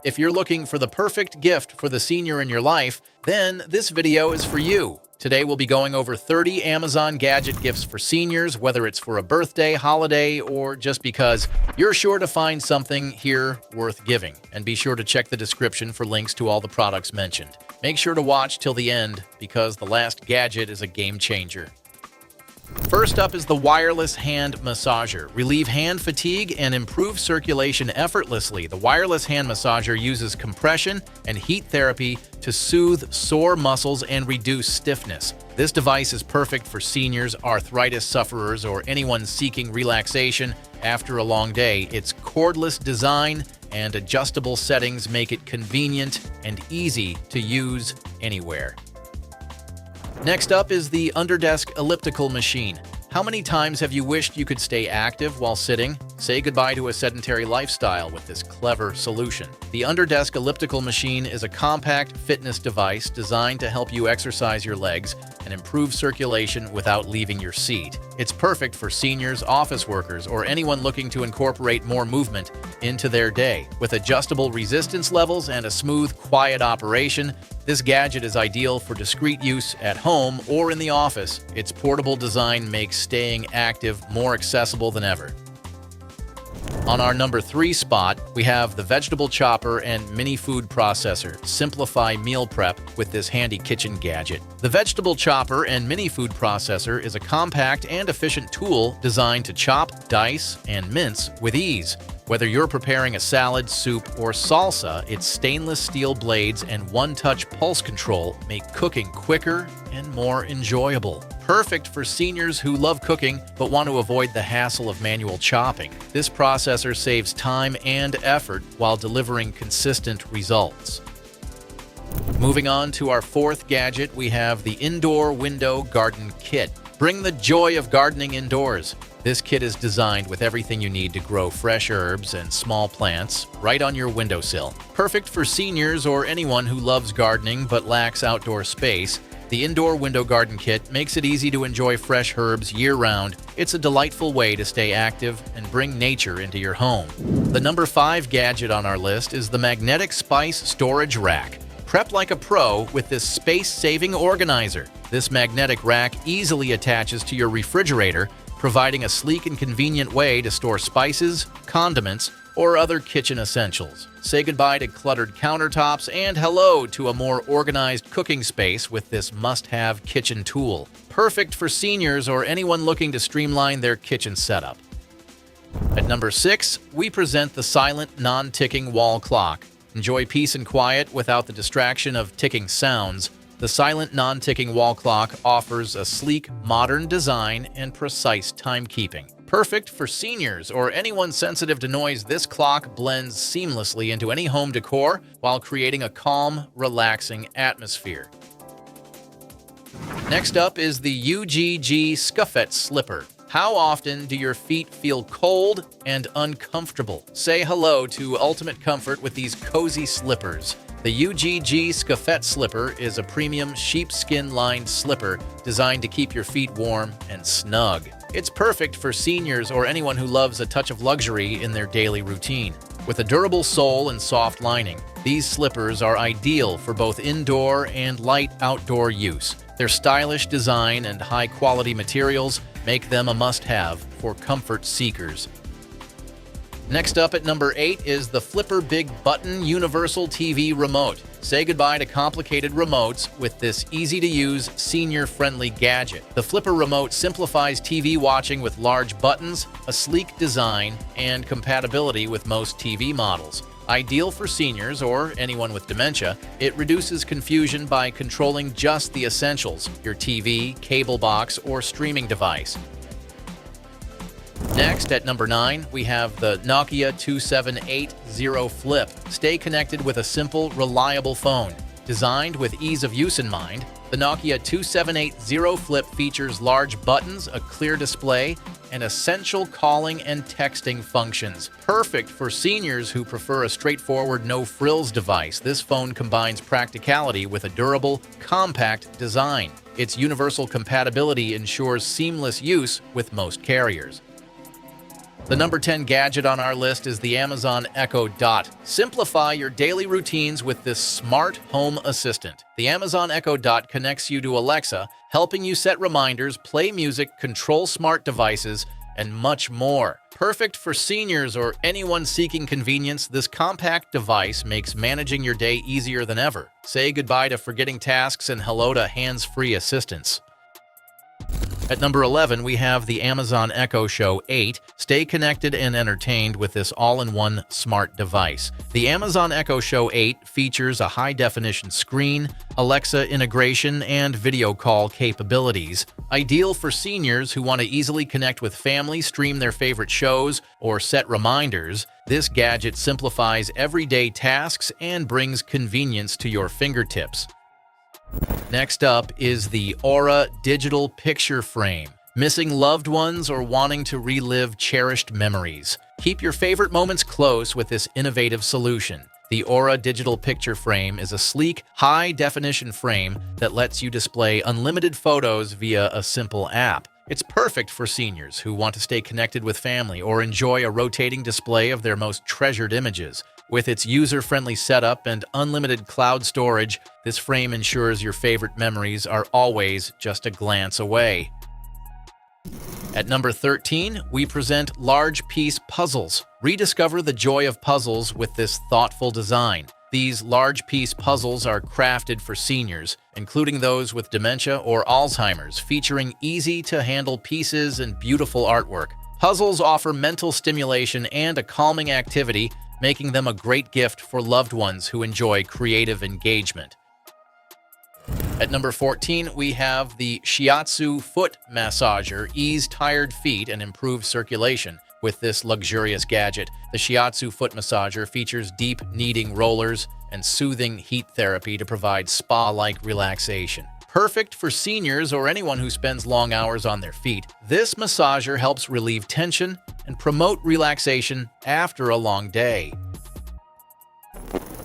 If you're looking for the perfect gift for the senior in your life, then this video is for you. Today we'll be going over 30 Amazon gadget gifts for seniors, whether it's for a birthday, holiday, or just because. You're sure to find something here worth giving. And be sure to check the description for links to all the products mentioned. Make sure to watch till the end, because the last gadget is a game changer. First up is the wireless hand massager. Relieve hand fatigue and improve circulation effortlessly. The wireless hand massager uses compression and heat therapy to soothe sore muscles and reduce stiffness. This device is perfect for seniors, arthritis sufferers, or anyone seeking relaxation after a long day. Its cordless design and adjustable settings make it convenient and easy to use anywhere. Next up is the Underdesk Elliptical machine. How many times have you wished you could stay active while sitting? Say goodbye to a sedentary lifestyle with this clever solution. The Underdesk Elliptical machine is a compact fitness device designed to help you exercise your legs and improve circulation without leaving your seat. It's perfect for seniors, office workers, or anyone looking to incorporate more movement into their day. With adjustable resistance levels and a smooth, quiet operation, this gadget is ideal for discreet use at home or in the office. Its portable design makes staying active more accessible than ever. On our number 3 spot, we have the vegetable chopper and mini food processor. Simplify meal prep with this handy kitchen gadget. The vegetable chopper and mini food processor is a compact and efficient tool designed to chop, dice, and mince with ease. Whether you're preparing a salad, soup, or salsa, its stainless steel blades and one-touch pulse control make cooking quicker and more enjoyable. Perfect for seniors who love cooking but want to avoid the hassle of manual chopping. This processor saves time and effort while delivering consistent results. Moving on to our 4th gadget, we have the Indoor Window Garden Kit. Bring the joy of gardening indoors. This kit is designed with everything you need to grow fresh herbs and small plants right on your windowsill. Perfect for seniors or anyone who loves gardening but lacks outdoor space. The Indoor Window Garden Kit makes it easy to enjoy fresh herbs year-round. It's a delightful way to stay active and bring nature into your home. The number 5 gadget on our list is the Magnetic Spice Storage Rack. Prep like a pro with this space-saving organizer. This magnetic rack easily attaches to your refrigerator, providing a sleek and convenient way to store spices, condiments, or other kitchen essentials. Say goodbye to cluttered countertops and hello to a more organized cooking space with this must-have kitchen tool. Perfect for seniors or anyone looking to streamline their kitchen setup. At number 6, we present the silent, non-ticking wall clock. Enjoy peace and quiet without the distraction of ticking sounds. The silent, non-ticking wall clock offers a sleek, modern design and precise timekeeping. Perfect for seniors or anyone sensitive to noise, this clock blends seamlessly into any home decor while creating a calm, relaxing atmosphere. Next up is the UGG Scet Slipper. How often do your feet feel cold and uncomfortable? Say hello to ultimate comfort with these cozy slippers. The UGG Scet Slipper is a premium sheepskin-lined slipper designed to keep your feet warm and snug. It's perfect for seniors or anyone who loves a touch of luxury in their daily routine. With a durable sole and soft lining, these slippers are ideal for both indoor and light outdoor use. Their stylish design and high-quality materials make them a must-have for comfort seekers. Next up at number 8 is the Flipper Big Button Universal TV Remote. Say goodbye to complicated remotes with this easy-to-use, senior-friendly gadget. The Flipper Remote simplifies TV watching with large buttons, a sleek design, and compatibility with most TV models. Ideal for seniors or anyone with dementia, it reduces confusion by controlling just the essentials: your TV, cable box, or streaming device. Next, at number 9, we have the Nokia 2780 Flip. Stay connected with a simple, reliable phone. Designed with ease of use in mind, the Nokia 2780 Flip features large buttons, a clear display, and essential calling and texting functions. Perfect for seniors who prefer a straightforward, no-frills device. This phone combines practicality with a durable, compact design. Its universal compatibility ensures seamless use with most carriers. The number 10 gadget on our list is the Amazon Echo Dot. Simplify your daily routines with this smart home assistant. The Amazon Echo Dot connects you to Alexa, helping you set reminders, play music, control smart devices, and much more. Perfect for seniors or anyone seeking convenience, this compact device makes managing your day easier than ever. Say goodbye to forgetting tasks and hello to hands-free assistance. At number 11, we have the Amazon Echo Show 8. Stay connected and entertained with this all-in-one smart device. The Amazon Echo Show 8 features a high-definition screen, Alexa integration, and video call capabilities. Ideal for seniors who want to easily connect with family, stream their favorite shows, or set reminders, this gadget simplifies everyday tasks and brings convenience to your fingertips. Next up is the Aura Digital Picture Frame. Missing loved ones or wanting to relive cherished memories? Keep your favorite moments close with this innovative solution. The Aura Digital Picture Frame is a sleek, high-definition frame that lets you display unlimited photos via a simple app. It's perfect for seniors who want to stay connected with family or enjoy a rotating display of their most treasured images. With its user-friendly setup and unlimited cloud storage, this frame ensures your favorite memories are always just a glance away. At number 13, we present large piece puzzles. Rediscover the joy of puzzles with this thoughtful design. These large piece puzzles are crafted for seniors, including those with dementia or Alzheimer's, featuring easy-to-handle pieces and beautiful artwork. Puzzles offer mental stimulation and a calming activity, making them a great gift for loved ones who enjoy creative engagement. At number 14, we have the Shiatsu Foot Massager. Ease tired feet and improve circulation. With this luxurious gadget, the Shiatsu Foot Massager features deep kneading rollers and soothing heat therapy to provide spa-like relaxation. Perfect for seniors or anyone who spends long hours on their feet, this massager helps relieve tension and promote relaxation after a long day.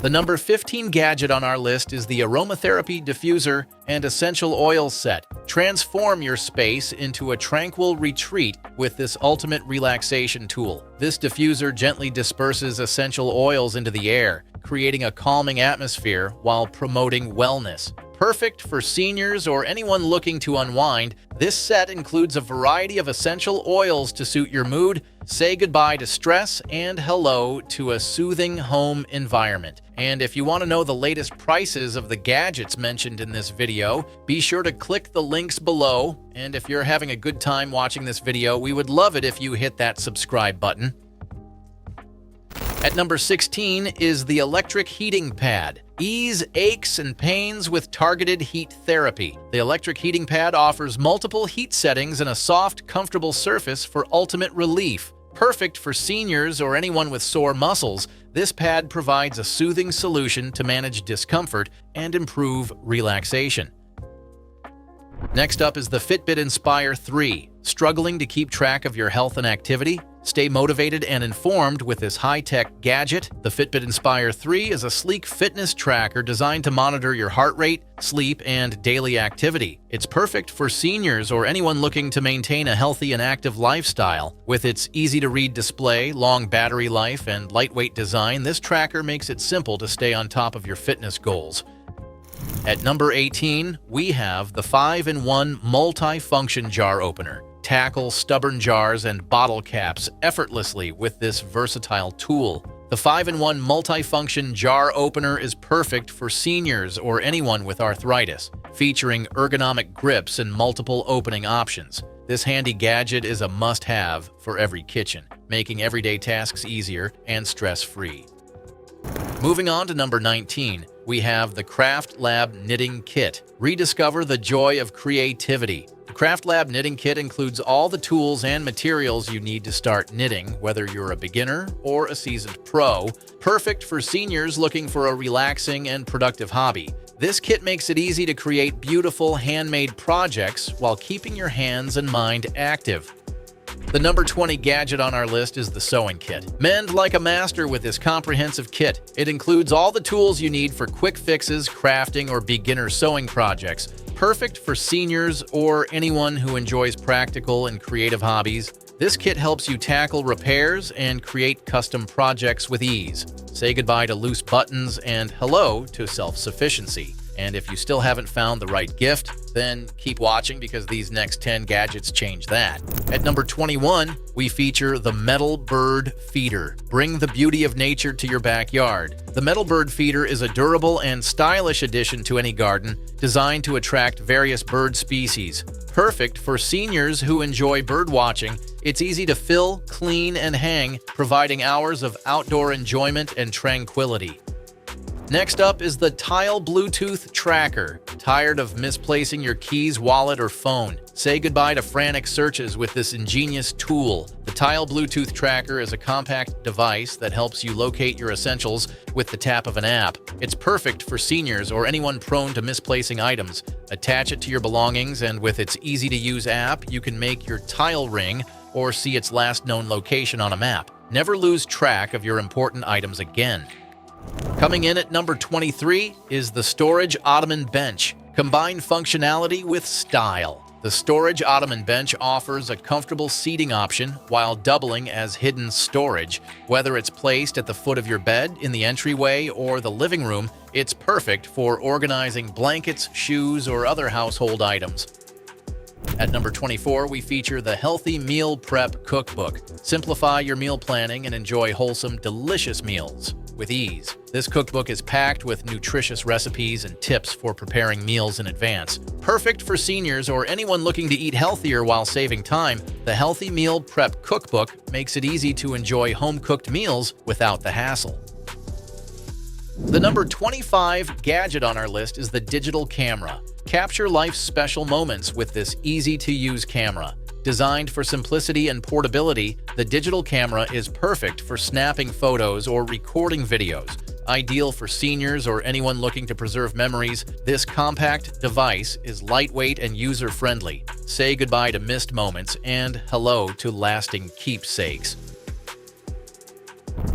The number 15 gadget on our list is the Aromatherapy Diffuser and Essential Oil Set. Transform your space into a tranquil retreat with this ultimate relaxation tool. This diffuser gently disperses essential oils into the air, creating a calming atmosphere while promoting wellness. Perfect for seniors or anyone looking to unwind, this set includes a variety of essential oils to suit your mood. Say goodbye to stress and hello to a soothing home environment. And if you want to know the latest prices of the gadgets mentioned in this video, be sure to click the links below. And if you're having a good time watching this video, we would love it if you hit that subscribe button. At number 16 is the electric heating pad. Ease aches and pains with targeted heat therapy. The electric heating pad offers multiple heat settings and a soft, comfortable surface for ultimate relief. Perfect for seniors or anyone with sore muscles, this pad provides a soothing solution to manage discomfort and improve relaxation. Next up is the Fitbit Inspire 3. Struggling to keep track of your health and activity? Stay motivated and informed with this high-tech gadget. The Fitbit Inspire 3 is a sleek fitness tracker designed to monitor your heart rate, sleep, and daily activity. It's perfect for seniors or anyone looking to maintain a healthy and active lifestyle. With its easy-to-read display, long battery life, and lightweight design, this tracker makes it simple to stay on top of your fitness goals. At number 18, we have the 5-in-1 multi-function jar opener. Tackle stubborn jars and bottle caps effortlessly with this versatile tool. The 5-in-1 multi-function jar opener is perfect for seniors or anyone with arthritis, featuring ergonomic grips and multiple opening options. This handy gadget is a must-have for every kitchen, making everyday tasks easier and stress-free. Moving on to number 19, we have the Craft Lab Knitting Kit. Rediscover the joy of creativity. The Craft Lab Knitting Kit includes all the tools and materials you need to start knitting, whether you're a beginner or a seasoned pro. Perfect for seniors looking for a relaxing and productive hobby. This kit makes it easy to create beautiful handmade projects while keeping your hands and mind active. The number 20 gadget on our list is the sewing kit. Mend like a master with this comprehensive kit. It includes all the tools you need for quick fixes, crafting, or beginner sewing projects. Perfect for seniors or anyone who enjoys practical and creative hobbies. This kit helps you tackle repairs and create custom projects with ease. Say goodbye to loose buttons and hello to self-sufficiency. And if you still haven't found the right gift, then keep watching because these next 10 gadgets change that. At number 21, we feature the Metal Bird Feeder. Bring the beauty of nature to your backyard. The Metal Bird Feeder is a durable and stylish addition to any garden, designed to attract various bird species. Perfect for seniors who enjoy bird watching, it's easy to fill, clean, and hang, providing hours of outdoor enjoyment and tranquility. Next up is the Tile Bluetooth Tracker. Tired of misplacing your keys, wallet, or phone? Say goodbye to frantic searches with this ingenious tool. The Tile Bluetooth Tracker is a compact device that helps you locate your essentials with the tap of an app. It's perfect for seniors or anyone prone to misplacing items. Attach it to your belongings, and with its easy-to-use app, you can make your tile ring or see its last known location on a map. Never lose track of your important items again. Coming in at number 23 is the Storage Ottoman Bench. Combine functionality with style. The Storage Ottoman Bench offers a comfortable seating option while doubling as hidden storage. Whether it's placed at the foot of your bed, in the entryway, or the living room, it's perfect for organizing blankets, shoes, or other household items. At number 24, we feature the Healthy Meal Prep Cookbook. Simplify your meal planning and enjoy wholesome, delicious meals with ease. This cookbook is packed with nutritious recipes and tips for preparing meals in advance. Perfect for seniors or anyone looking to eat healthier while saving time, the Healthy Meal Prep Cookbook makes it easy to enjoy home-cooked meals without the hassle. The number 25 gadget on our list is the digital camera. Capture life's special moments with this easy-to-use camera. Designed for simplicity and portability, the digital camera is perfect for snapping photos or recording videos. Ideal for seniors or anyone looking to preserve memories, this compact device is lightweight and user-friendly. Say goodbye to missed moments and hello to lasting keepsakes.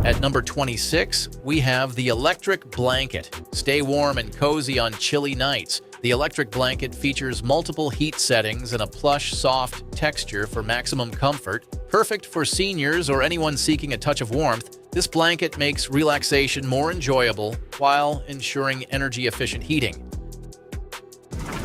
At number 26, we have the Electric Blanket. Stay warm and cozy on chilly nights. The electric blanket features multiple heat settings and a plush, soft texture for maximum comfort. Perfect for seniors or anyone seeking a touch of warmth, this blanket makes relaxation more enjoyable while ensuring energy-efficient heating.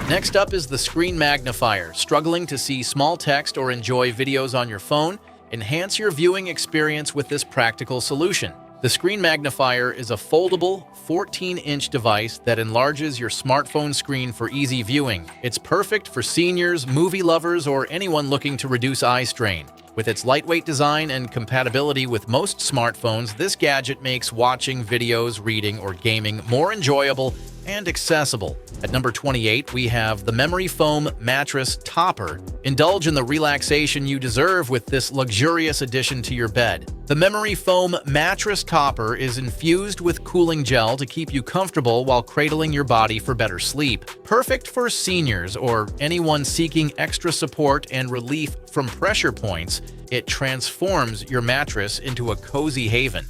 Next up is the ScreenMagnifier. Struggling to see small text or enjoy videos on your phone? Enhance your viewing experience with this practical solution. The ScreenMagnifier is a foldable 14-inch device that enlarges your smartphone screen for easy viewing. It's perfect for seniors, movie lovers, or anyone looking to reduce eye strain. With its lightweight design and compatibility with most smartphones, this gadget makes watching videos, reading, or gaming more enjoyable and accessible. At number 28, we have the Memory Foam Mattress Topper. Indulge in the relaxation you deserve with this luxurious addition to your bed. The Memory Foam Mattress Topper is infused with cooling gel to keep you comfortable while cradling your body for better sleep. Perfect for seniors or anyone seeking extra support and relief from pressure points, it transforms your mattress into a cozy haven.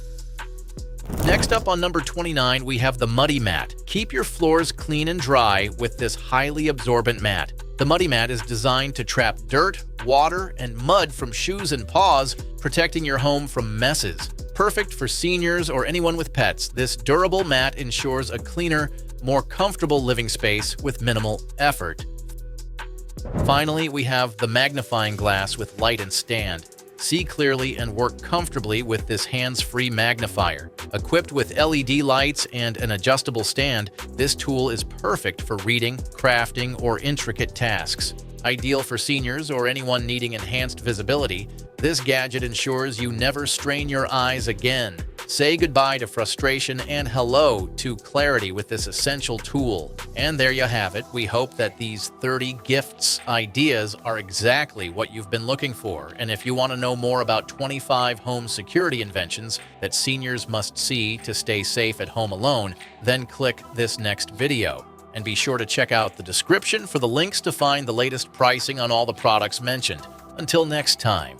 Next up on number 29, we have the Muddy Mat. Keep your floors clean and dry with this highly absorbent mat. The Muddy Mat is designed to trap dirt, water, and mud from shoes and paws, protecting your home from messes. Perfect for seniors or anyone with pets, this durable mat ensures a cleaner, more comfortable living space with minimal effort. Finally, we have the Magnifying Glass with light and stand. See clearly and work comfortably with this hands-free magnifier. Equipped with LED lights and an adjustable stand, this tool is perfect for reading, crafting, or intricate tasks. Ideal for seniors or anyone needing enhanced visibility, this gadget ensures you never strain your eyes again. Say goodbye to frustration and hello to clarity with this essential tool. And there you have it. We hope that these 30 gifts ideas are exactly what you've been looking for. And if you want to know more about 25 home security inventions that seniors must see to stay safe at home alone, then click this next video. And be sure to check out the description for the links to find the latest pricing on all the products mentioned. Until next time.